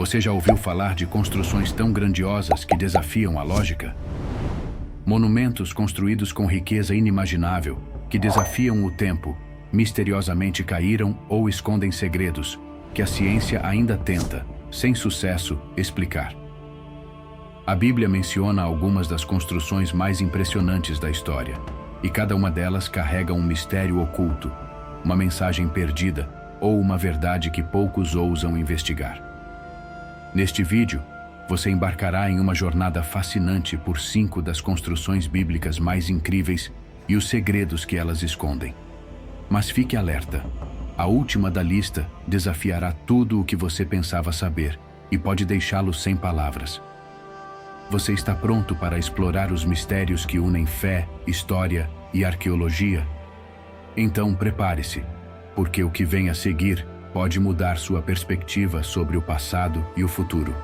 Você já ouviu falar de construções tão grandiosas que desafiam a lógica? Monumentos construídos com riqueza inimaginável, que desafiam o tempo, misteriosamente caíram ou escondem segredos que a ciência ainda tenta, sem sucesso, explicar. A Bíblia menciona algumas das construções mais impressionantes da história, e cada uma delas carrega um mistério oculto, uma mensagem perdida ou uma verdade que poucos ousam investigar. Neste vídeo, você embarcará em uma jornada fascinante por 5 das construções bíblicas mais incríveis e os segredos que elas escondem. Mas fique alerta, a última da lista desafiará tudo o que você pensava saber e pode deixá-lo sem palavras. Você está pronto para explorar os mistérios que unem fé, história e arqueologia? Então prepare-se, porque o que vem a seguir pode mudar sua perspectiva sobre o passado e o futuro.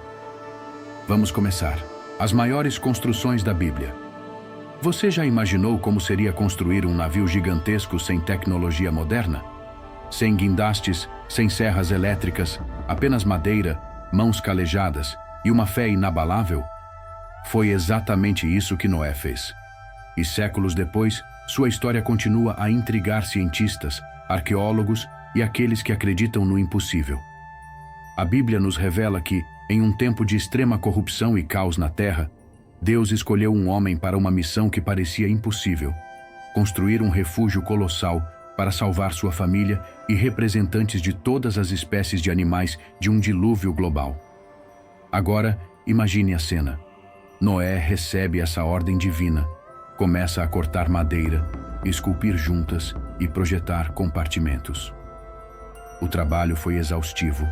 Vamos começar. As maiores construções da Bíblia. Você já imaginou como seria construir um navio gigantesco sem tecnologia moderna? Sem guindastes, sem serras elétricas, apenas madeira, mãos calejadas e uma fé inabalável? Foi exatamente isso que Noé fez. E séculos depois, sua história continua a intrigar cientistas, arqueólogos e aqueles que acreditam no impossível. A Bíblia nos revela que, em um tempo de extrema corrupção e caos na Terra, Deus escolheu um homem para uma missão que parecia impossível: construir um refúgio colossal para salvar sua família e representantes de todas as espécies de animais de um dilúvio global. Agora, imagine a cena. Noé recebe essa ordem divina, começa a cortar madeira, esculpir juntas e projetar compartimentos. O trabalho foi exaustivo.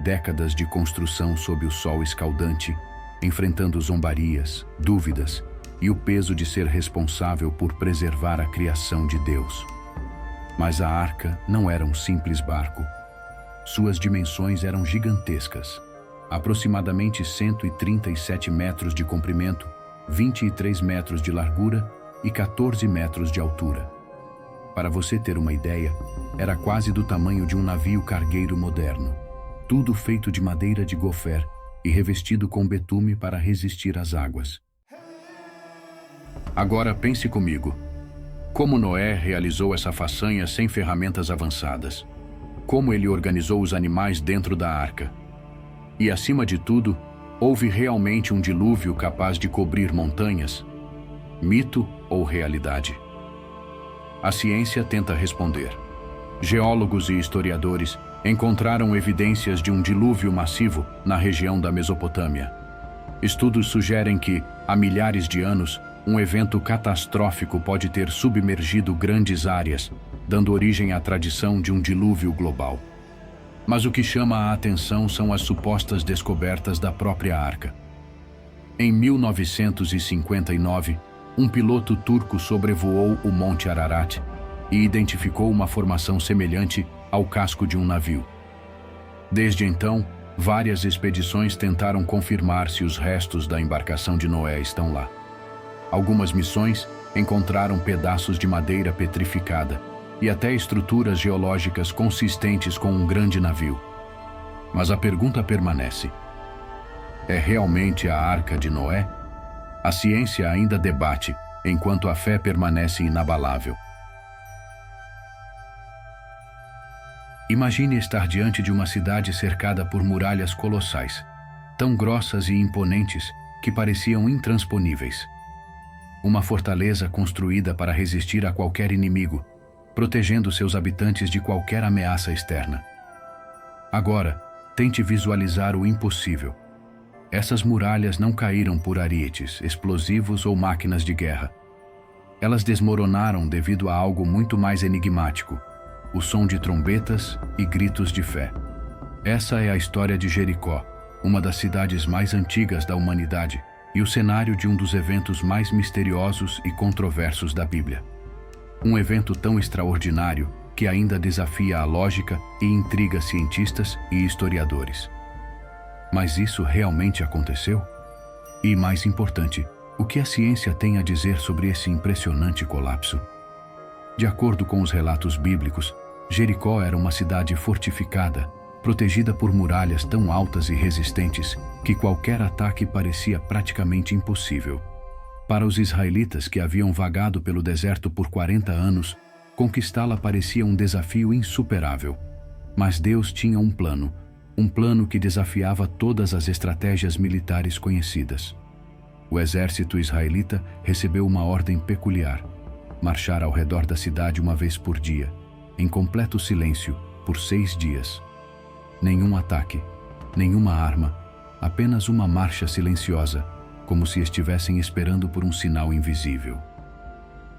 Décadas de construção sob o sol escaldante, enfrentando zombarias, dúvidas e o peso de ser responsável por preservar a criação de Deus. Mas a arca não era um simples barco. Suas dimensões eram gigantescas, aproximadamente 137 metros de comprimento, 23 metros de largura e 14 metros de altura. Para você ter uma ideia, era quase do tamanho de um navio cargueiro moderno. Tudo feito de madeira de gofer e revestido com betume para resistir às águas. Agora pense comigo. Como Noé realizou essa façanha sem ferramentas avançadas? Como ele organizou os animais dentro da arca? E, acima de tudo, houve realmente um dilúvio capaz de cobrir montanhas? Mito ou realidade? A ciência tenta responder. Geólogos e historiadores encontraram evidências de um dilúvio massivo na região da Mesopotâmia. Estudos sugerem que, há milhares de anos, um evento catastrófico pode ter submergido grandes áreas, dando origem à tradição de um dilúvio global. Mas o que chama a atenção são as supostas descobertas da própria arca. Em 1959, um piloto turco sobrevoou o Monte Ararat e identificou uma formação semelhante ao casco de um navio. Desde então, várias expedições tentaram confirmar se os restos da embarcação de Noé estão lá. Algumas missões encontraram pedaços de madeira petrificada e até estruturas geológicas consistentes com um grande navio. Mas a pergunta permanece: é realmente a Arca de Noé? A ciência ainda debate, enquanto a fé permanece inabalável. Imagine estar diante de uma cidade cercada por muralhas colossais, tão grossas e imponentes que pareciam intransponíveis. Uma fortaleza construída para resistir a qualquer inimigo, protegendo seus habitantes de qualquer ameaça externa. Agora, tente visualizar o impossível. Essas muralhas não caíram por arietes, explosivos ou máquinas de guerra. Elas desmoronaram devido a algo muito mais enigmático: o som de trombetas e gritos de fé. Essa é a história de Jericó, uma das cidades mais antigas da humanidade e o cenário de um dos eventos mais misteriosos e controversos da Bíblia. Um evento tão extraordinário que ainda desafia a lógica e intriga cientistas e historiadores. Mas isso realmente aconteceu? E, mais importante, o que a ciência tem a dizer sobre esse impressionante colapso? De acordo com os relatos bíblicos, Jericó era uma cidade fortificada, protegida por muralhas tão altas e resistentes que qualquer ataque parecia praticamente impossível. Para os israelitas que haviam vagado pelo deserto por 40 anos, conquistá-la parecia um desafio insuperável. Mas Deus tinha um plano que desafiava todas as estratégias militares conhecidas. O exército israelita recebeu uma ordem peculiar: marchar ao redor da cidade uma vez por dia, em completo silêncio, por 6 dias. Nenhum ataque, nenhuma arma, apenas uma marcha silenciosa, como se estivessem esperando por um sinal invisível.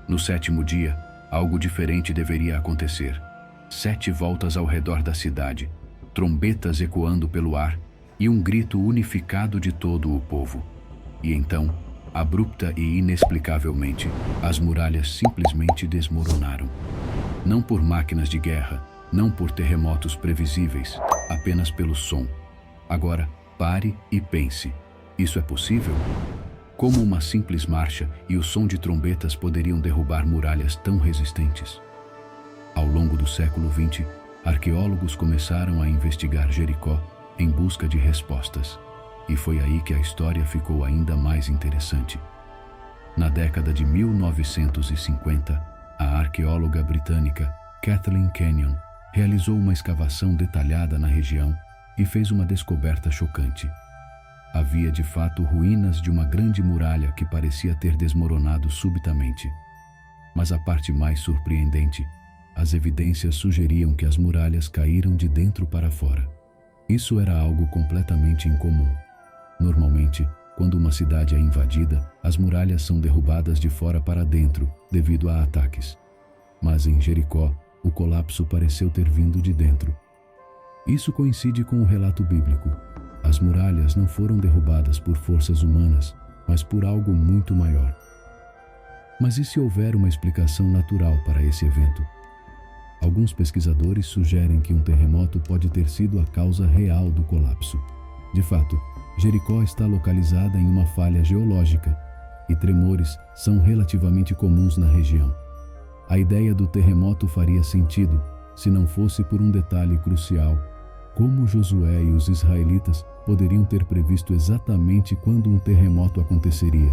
No 7º dia, algo diferente deveria acontecer. 7 voltas ao redor da cidade, trombetas ecoando pelo ar e um grito unificado de todo o povo. E então, abrupta e inexplicavelmente, as muralhas simplesmente desmoronaram. Não por máquinas de guerra, não por terremotos previsíveis, apenas pelo som. Agora, pare e pense. Isso é possível? Como uma simples marcha e o som de trombetas poderiam derrubar muralhas tão resistentes? Ao longo do século XX, arqueólogos começaram a investigar Jericó em busca de respostas. E foi aí que a história ficou ainda mais interessante. Na década de 1950, a arqueóloga britânica Kathleen Kenyon realizou uma escavação detalhada na região e fez uma descoberta chocante. Havia de fato ruínas de uma grande muralha que parecia ter desmoronado subitamente. Mas a parte mais surpreendente, as evidências sugeriam que as muralhas caíram de dentro para fora. Isso era algo completamente incomum. Normalmente, quando uma cidade é invadida, as muralhas são derrubadas de fora para dentro devido a ataques. Mas em Jericó, o colapso pareceu ter vindo de dentro. Isso coincide com o relato bíblico. As muralhas não foram derrubadas por forças humanas, mas por algo muito maior. Mas e se houver uma explicação natural para esse evento? Alguns pesquisadores sugerem que um terremoto pode ter sido a causa real do colapso. De fato, Jericó está localizada em uma falha geológica e tremores são relativamente comuns na região. A ideia do terremoto faria sentido se não fosse por um detalhe crucial: como Josué e os israelitas poderiam ter previsto exatamente quando um terremoto aconteceria?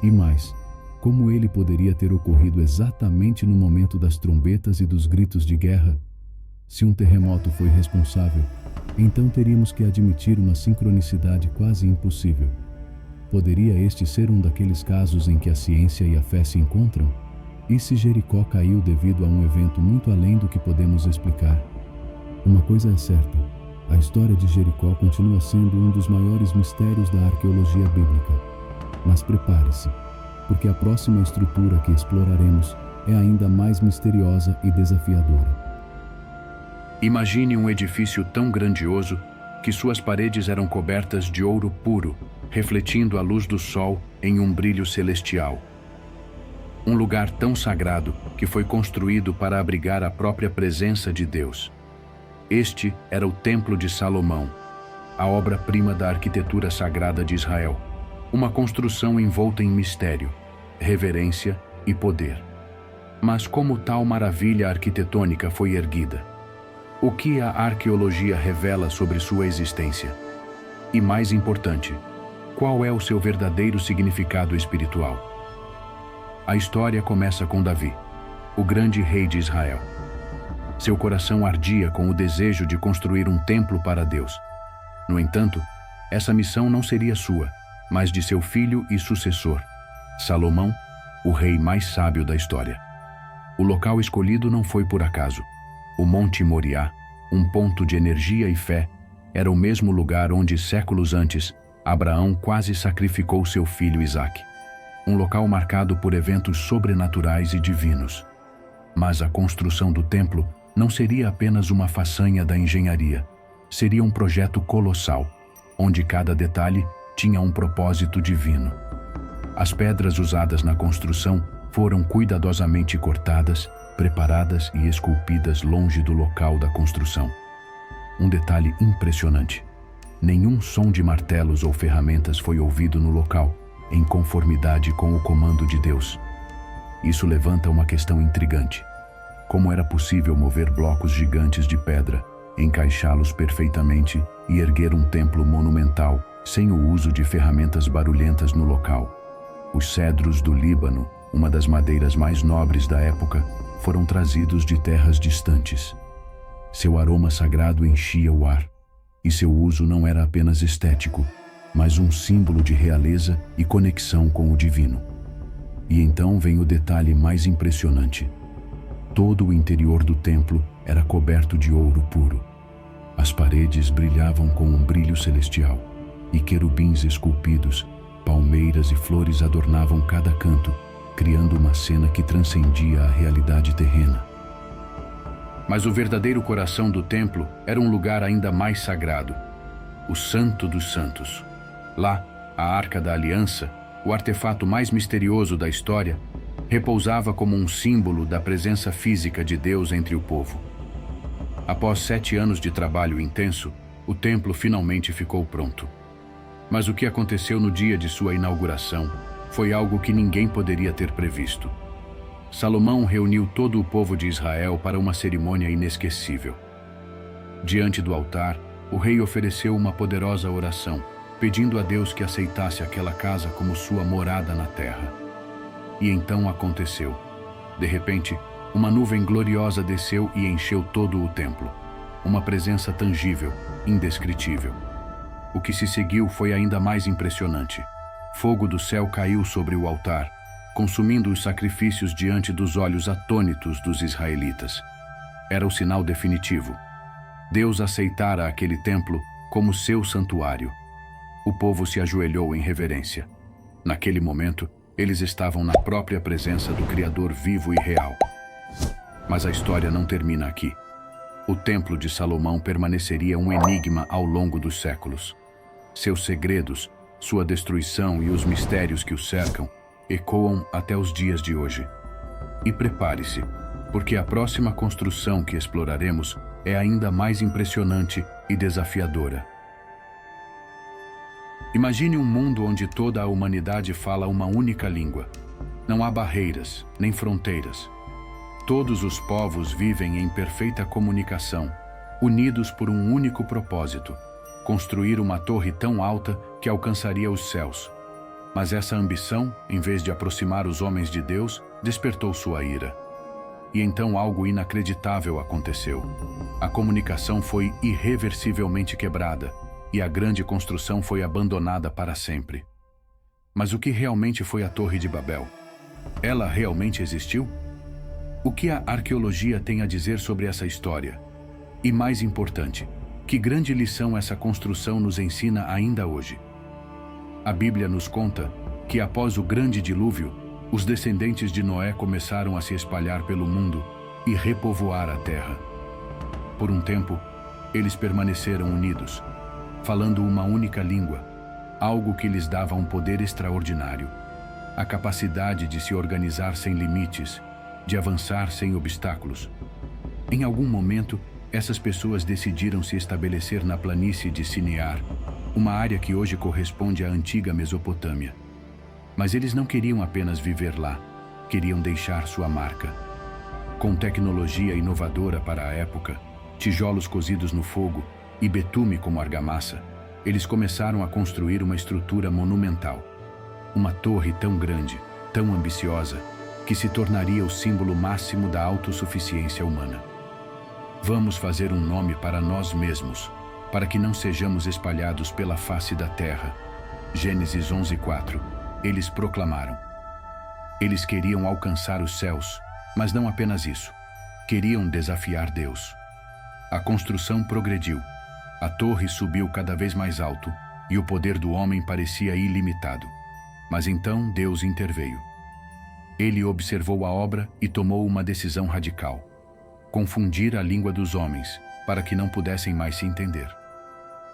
E mais, como ele poderia ter ocorrido exatamente no momento das trombetas e dos gritos de guerra? Se um terremoto foi responsável, então teríamos que admitir uma sincronicidade quase impossível. Poderia este ser um daqueles casos em que a ciência e a fé se encontram? E se Jericó caiu devido a um evento muito além do que podemos explicar? Uma coisa é certa: a história de Jericó continua sendo um dos maiores mistérios da arqueologia bíblica. Mas prepare-se, porque a próxima estrutura que exploraremos é ainda mais misteriosa e desafiadora. Imagine um edifício tão grandioso que suas paredes eram cobertas de ouro puro, refletindo a luz do sol em um brilho celestial. Um lugar tão sagrado que foi construído para abrigar a própria presença de Deus. Este era o Templo de Salomão, a obra-prima da arquitetura sagrada de Israel, uma construção envolta em mistério, reverência e poder. Mas como tal maravilha arquitetônica foi erguida? O que a arqueologia revela sobre sua existência? E mais importante, qual é o seu verdadeiro significado espiritual? A história começa com Davi, o grande rei de Israel. Seu coração ardia com o desejo de construir um templo para Deus. No entanto, essa missão não seria sua, mas de seu filho e sucessor, Salomão, o rei mais sábio da história. O local escolhido não foi por acaso. O Monte Moriá, um ponto de energia e fé, era o mesmo lugar onde, séculos antes, Abraão quase sacrificou seu filho Isaque. Um local marcado por eventos sobrenaturais e divinos. Mas a construção do templo não seria apenas uma façanha da engenharia. Seria um projeto colossal, onde cada detalhe tinha um propósito divino. As pedras usadas na construção foram cuidadosamente cortadas, preparadas e esculpidas longe do local da construção. Um detalhe impressionante: nenhum som de martelos ou ferramentas foi ouvido no local, em conformidade com o comando de Deus. Isso levanta uma questão intrigante. Como era possível mover blocos gigantes de pedra encaixá-los perfeitamente e erguer um templo monumental, sem o uso de ferramentas barulhentas no local. Os cedros do Líbano, uma das madeiras mais nobres da época, foram trazidos de terras distantes. Seu aroma sagrado enchia o ar, e seu uso não era apenas estético, mas um símbolo de realeza e conexão com o divino. E então vem o detalhe mais impressionante. Todo o interior do templo era coberto de ouro puro. As paredes brilhavam com um brilho celestial, e querubins esculpidos, palmeiras e flores adornavam cada canto, criando uma cena que transcendia a realidade terrena. Mas o verdadeiro coração do templo era um lugar ainda mais sagrado, o Santo dos Santos. Lá, a Arca da Aliança, o artefato mais misterioso da história, repousava como um símbolo da presença física de Deus entre o povo. Após 7 anos de trabalho intenso, o templo finalmente ficou pronto. Mas o que aconteceu no dia de sua inauguração foi algo que ninguém poderia ter previsto. Salomão reuniu todo o povo de Israel para uma cerimônia inesquecível. Diante do altar, o rei ofereceu uma poderosa oração, pedindo a Deus que aceitasse aquela casa como sua morada na terra. E então aconteceu. De repente, uma nuvem gloriosa desceu e encheu todo o templo. Uma presença tangível, indescritível. O que se seguiu foi ainda mais impressionante. Fogo do céu caiu sobre o altar, consumindo os sacrifícios diante dos olhos atônitos dos israelitas. Era o sinal definitivo. Deus aceitara aquele templo como seu santuário. O povo se ajoelhou em reverência. Naquele momento, eles estavam na própria presença do Criador vivo e real. Mas a história não termina aqui. O Templo de Salomão permaneceria um enigma ao longo dos séculos. Seus segredos, sua destruição e os mistérios que o cercam ecoam até os dias de hoje. E prepare-se, porque a próxima construção que exploraremos é ainda mais impressionante e desafiadora. Imagine um mundo onde toda a humanidade fala uma única língua. Não há barreiras, nem fronteiras. Todos os povos vivem em perfeita comunicação, unidos por um único propósito: construir uma torre tão alta que alcançaria os céus. Mas essa ambição, em vez de aproximar os homens de Deus, despertou sua ira. E então algo inacreditável aconteceu. A comunicação foi irreversivelmente quebrada, e a grande construção foi abandonada para sempre. Mas o que realmente foi a Torre de Babel? Ela realmente existiu? O que a arqueologia tem a dizer sobre essa história? E mais importante, que grande lição essa construção nos ensina ainda hoje? A Bíblia nos conta que após o grande dilúvio, os descendentes de Noé começaram a se espalhar pelo mundo e repovoar a terra. Por um tempo, eles permaneceram unidos, falando uma única língua, algo que lhes dava um poder extraordinário, a capacidade de se organizar sem limites, de avançar sem obstáculos. Em algum momento, essas pessoas decidiram se estabelecer na planície de Sinear, uma área que hoje corresponde à antiga Mesopotâmia. Mas eles não queriam apenas viver lá, queriam deixar sua marca. Com tecnologia inovadora para a época, tijolos cozidos no fogo e betume como argamassa, eles começaram a construir uma estrutura monumental. Uma torre tão grande, tão ambiciosa, que se tornaria o símbolo máximo da autossuficiência humana. Vamos fazer um nome para nós mesmos, para que não sejamos espalhados pela face da terra. Gênesis 11:4. Eles proclamaram. Eles queriam alcançar os céus, mas não apenas isso. Queriam desafiar Deus. A construção progrediu. A torre subiu cada vez mais alto e o poder do homem parecia ilimitado. Mas então Deus interveio. Ele observou a obra e tomou uma decisão radical: confundir a língua dos homens, para que não pudessem mais se entender.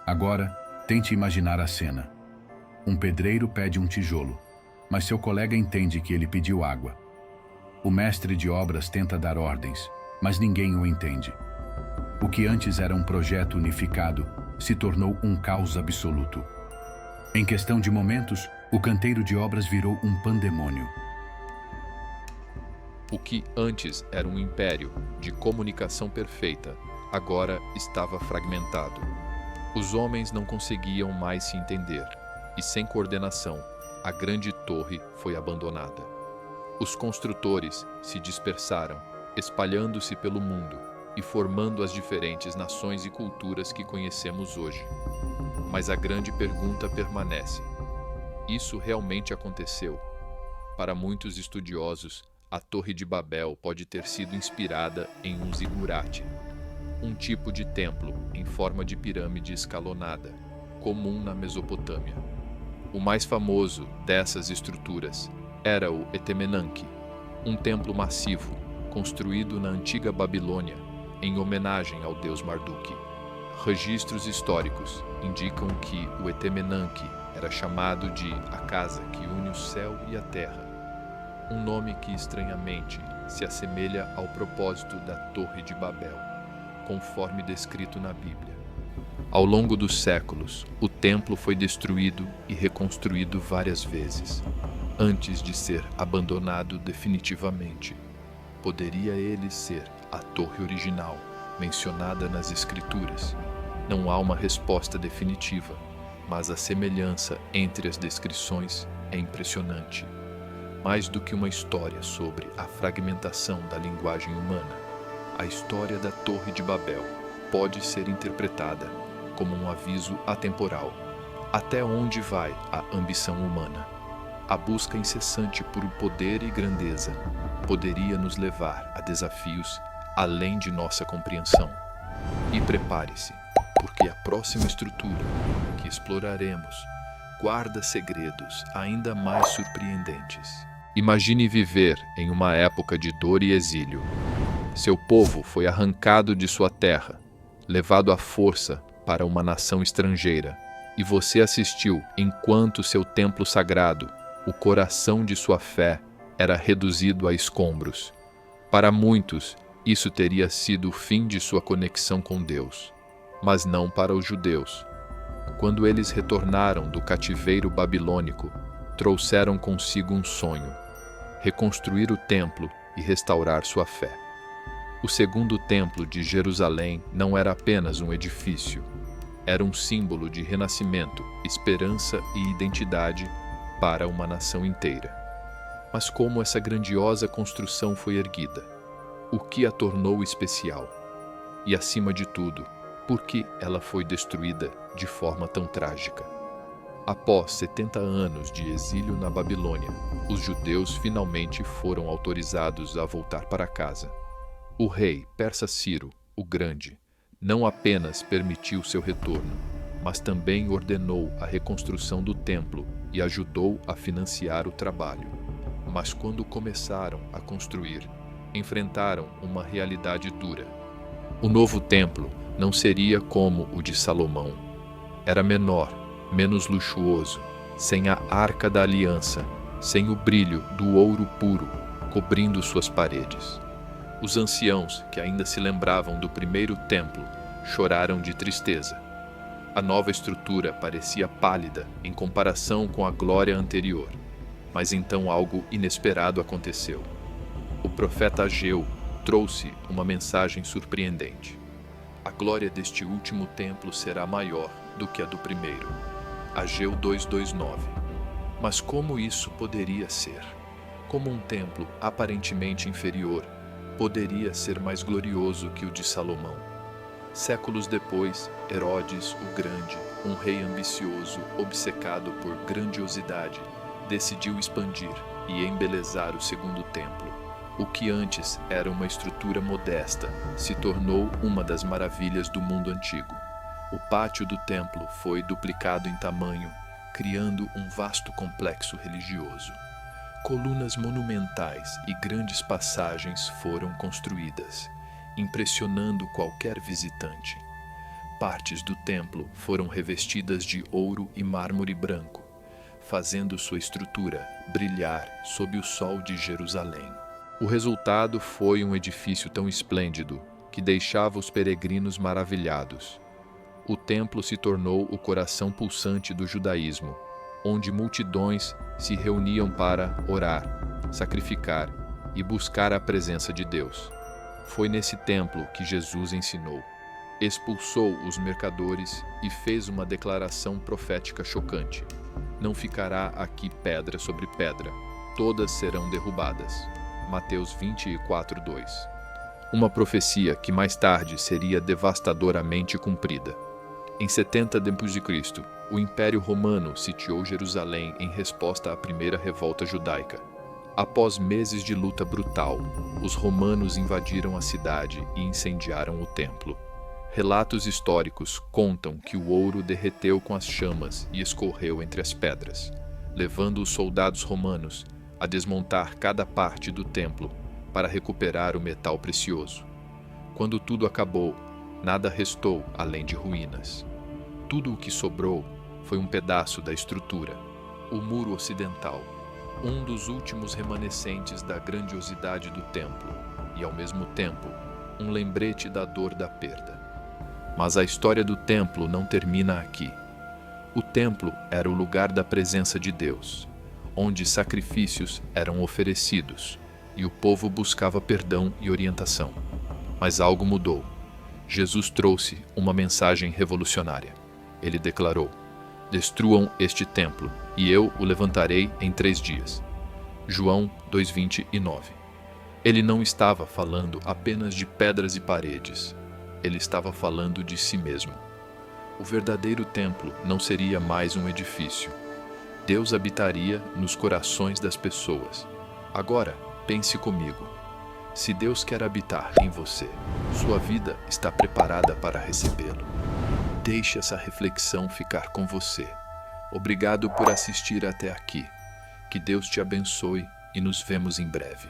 Agora, tente imaginar a cena. Um pedreiro pede um tijolo, mas seu colega entende que ele pediu água. O mestre de obras tenta dar ordens, mas ninguém o entende. O que antes era um projeto unificado se tornou um caos absoluto. Em questão de momentos, o canteiro de obras virou um pandemônio. O que antes era um império de comunicação perfeita agora estava fragmentado. Os homens não conseguiam mais se entender, e sem coordenação, a grande torre foi abandonada. Os construtores se dispersaram, espalhando-se pelo mundo e formando as diferentes nações e culturas que conhecemos hoje. Mas a grande pergunta permanece: isso realmente aconteceu? Para muitos estudiosos, a Torre de Babel pode ter sido inspirada em um zigurate, um tipo de templo em forma de pirâmide escalonada, comum na Mesopotâmia. O mais famoso dessas estruturas era o Etemenanque, um templo massivo construído na antiga Babilônia em homenagem ao deus Marduk. Registros históricos indicam que o Etemenanque era chamado de a casa que une o céu e a terra, um nome que estranhamente se assemelha ao propósito da Torre de Babel, conforme descrito na Bíblia. Ao longo dos séculos, o templo foi destruído e reconstruído várias vezes, antes de ser abandonado definitivamente. Poderia ele ser a torre original, mencionada nas Escrituras? Não há uma resposta definitiva, mas a semelhança entre as descrições é impressionante. Mais do que uma história sobre a fragmentação da linguagem humana, a história da Torre de Babel pode ser interpretada como um aviso atemporal. Até onde vai a ambição humana? A busca incessante por poder e grandeza poderia nos levar a desafios além de nossa compreensão. E prepare-se, porque a próxima estrutura que exploraremos guarda segredos ainda mais surpreendentes. Imagine viver em uma época de dor e exílio. Seu povo foi arrancado de sua terra, levado à força para uma nação estrangeira, e você assistiu enquanto seu templo sagrado, o coração de sua fé, era reduzido a escombros. Para muitos, isso teria sido o fim de sua conexão com Deus, mas não para os judeus. Quando eles retornaram do cativeiro babilônico, trouxeram consigo um sonho: reconstruir o templo e restaurar sua fé. O segundo templo de Jerusalém não era apenas um edifício, era um símbolo de renascimento, esperança e identidade para uma nação inteira. Mas como essa grandiosa construção foi erguida? O que a tornou especial? E, acima de tudo, por que ela foi destruída de forma tão trágica? Após 70 anos de exílio na Babilônia, os judeus finalmente foram autorizados a voltar para casa. O rei persa Ciro, o Grande, não apenas permitiu seu retorno, mas também ordenou a reconstrução do templo e ajudou a financiar o trabalho. Mas quando começaram a construir, enfrentaram uma realidade dura. O novo templo não seria como o de Salomão. Era menor, menos luxuoso, sem a Arca da Aliança, sem o brilho do ouro puro cobrindo suas paredes. Os anciãos, que ainda se lembravam do primeiro templo, choraram de tristeza. A nova estrutura parecia pálida em comparação com a glória anterior. Mas então algo inesperado aconteceu. O profeta Ageu trouxe uma mensagem surpreendente. A glória deste último templo será maior do que a do primeiro. Ageu 2:9. Mas como isso poderia ser? Como um templo aparentemente inferior poderia ser mais glorioso que o de Salomão? Séculos depois, Herodes o Grande, um rei ambicioso, obcecado por grandiosidade, decidiu expandir e embelezar o segundo templo. O que antes era uma estrutura modesta se tornou uma das maravilhas do mundo antigo. O pátio do templo foi duplicado em tamanho, criando um vasto complexo religioso. Colunas monumentais e grandes passagens foram construídas, impressionando qualquer visitante. Partes do templo foram revestidas de ouro e mármore branco, fazendo sua estrutura brilhar sob o sol de Jerusalém. O resultado foi um edifício tão esplêndido que deixava os peregrinos maravilhados. O templo se tornou o coração pulsante do judaísmo, onde multidões se reuniam para orar, sacrificar e buscar a presença de Deus. Foi nesse templo que Jesus ensinou: expulsou os mercadores e fez uma declaração profética chocante: não ficará aqui pedra sobre pedra, todas serão derrubadas. Mateus 24:2. Uma profecia que mais tarde seria devastadoramente cumprida. Em 70 d.C., o Império Romano sitiou Jerusalém em resposta à primeira revolta judaica. Após meses de luta brutal, os romanos invadiram a cidade e incendiaram o templo. Relatos históricos contam que o ouro derreteu com as chamas e escorreu entre as pedras, levando os soldados romanos a desmontar cada parte do templo para recuperar o metal precioso. Quando tudo acabou, nada restou além de ruínas. Tudo o que sobrou foi um pedaço da estrutura, o muro ocidental, um dos últimos remanescentes da grandiosidade do templo e, ao mesmo tempo, um lembrete da dor da perda. Mas a história do templo não termina aqui. O templo era o lugar da presença de Deus, onde sacrifícios eram oferecidos e o povo buscava perdão e orientação. Mas algo mudou. Jesus trouxe uma mensagem revolucionária. Ele declarou: destruam este templo, e eu o levantarei em 3 dias. João 2:29. Ele não estava falando apenas de pedras e paredes. Ele estava falando de si mesmo. O verdadeiro templo não seria mais um edifício. Deus habitaria nos corações das pessoas. Agora, pense comigo. Se Deus quer habitar em você, sua vida está preparada para recebê-lo. Deixe essa reflexão ficar com você. Obrigado por assistir até aqui. Que Deus te abençoe e nos vemos em breve.